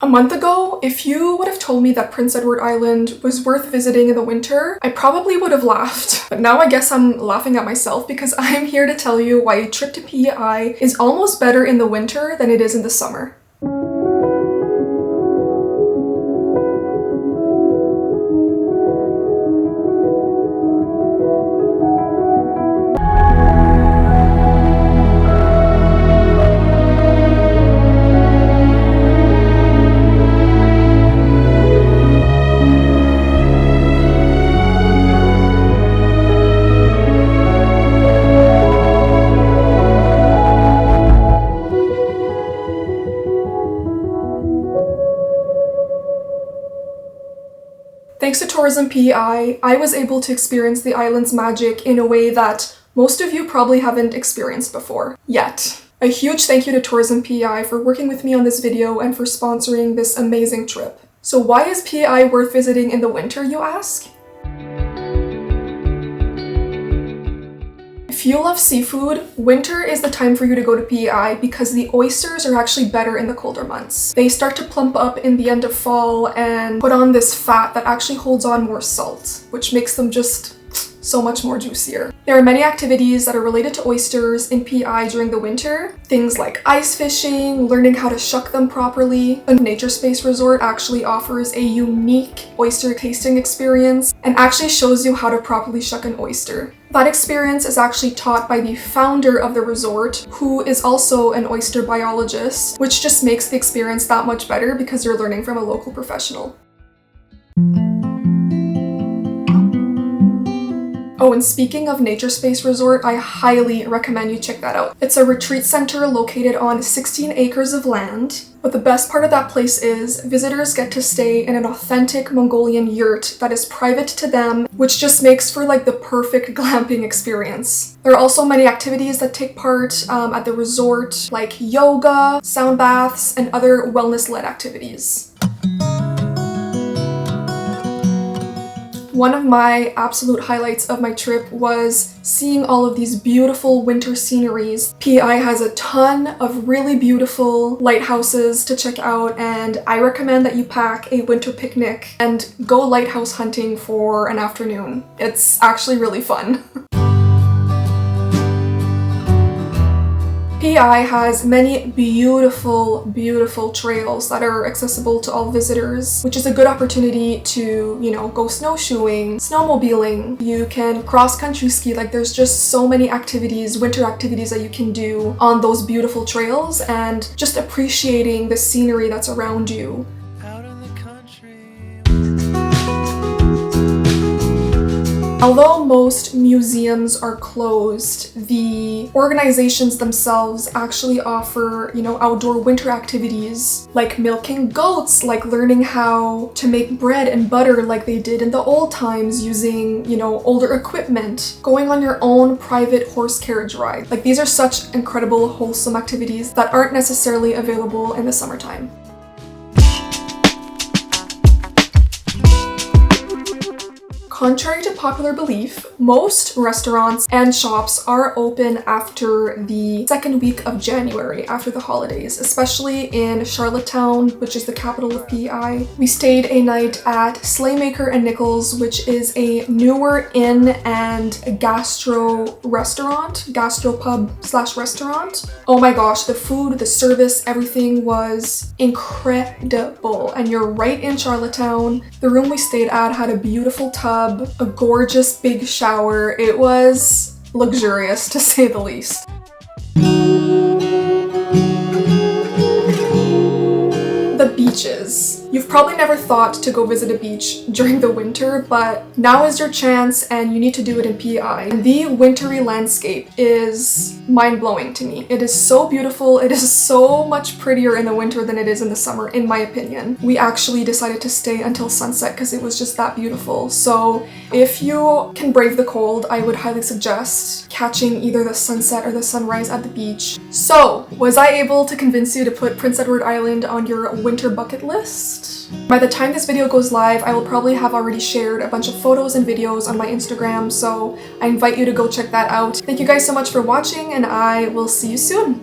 month ago, if you would have told me that Prince Edward Island was worth visiting in the winter, I probably would have laughed. But now I guess I'm laughing at myself because I'm here to tell you why a trip to PEI is almost better in the winter than it is in the summer. Thanks to Tourism PEI, I was able to experience the island's magic in a way that most of you probably haven't experienced before, yet. A huge thank you to Tourism PEI for working with me on this video and for sponsoring this amazing trip. So why is PEI worth visiting in the winter, you ask? If you love seafood, winter is the time for you to go to PEI because the oysters are actually better in the colder months. They start to plump up in the end of fall and put on this fat that actually holds on more salt, which makes them just so much more juicier. There are many activities that are related to oysters in PEI during the winter. Things like ice fishing, learning how to shuck them properly. A nature space resort actually offers a unique oyster tasting experience and actually shows you how to properly shuck an oyster. That experience is actually taught by the founder of the resort, who is also an oyster biologist, which just makes the experience that much better because you're learning from a local professional. Oh, and speaking of Nature Space Resort, I highly recommend you check that out. It's a retreat center located on 16 acres of land. But the best part of that place is visitors get to stay in an authentic Mongolian yurt that is private to them, which just makes for like the perfect glamping experience. There are also many activities that take part at the resort, like yoga, sound baths, and other wellness-led activities. One of my absolute highlights of my trip was seeing all of these beautiful winter sceneries. PEI has a ton of really beautiful lighthouses to check out, and I recommend that you pack a winter picnic and go lighthouse hunting for an afternoon. It's actually really fun. PEI has many beautiful, beautiful trails that are accessible to all visitors, which is a good opportunity to, go snowshoeing, snowmobiling. You can cross-country ski. Like, there's just so many activities, winter activities that you can do on those beautiful trails, and just appreciating the scenery that's around you. Although most museums are closed, the organizations themselves actually offer, outdoor winter activities like milking goats, like learning how to make bread and butter like they did in the old times using, older equipment, going on your own private horse carriage ride. Like, these are such incredible, wholesome activities that aren't necessarily available in the summertime. Contrary to popular belief, most restaurants and shops are open after the second week of January, after the holidays, especially in Charlottetown, which is the capital of PEI. We stayed a night at Slaymaker and Nichols, which is a newer inn and gastropub/restaurant. Oh my gosh, the food, the service, everything was incredible. And you're right in Charlottetown. The room we stayed at had a beautiful tub, a gorgeous big shower. It was luxurious, to say the least. The beaches. You've probably never thought to go visit a beach during the winter, but now is your chance and you need to do it in PEI. The wintry landscape is mind-blowing to me. It is so beautiful. It is so much prettier in the winter than it is in the summer, in my opinion. We actually decided to stay until sunset because it was just that beautiful. So if you can brave the cold, I would highly suggest catching either the sunset or the sunrise at the beach. So, was I able to convince you to put Prince Edward Island on your winter bucket list? By the time this video goes live, I will probably have already shared a bunch of photos and videos on my Instagram, so I invite you to go check that out. Thank you guys so much for watching, and I will see you soon.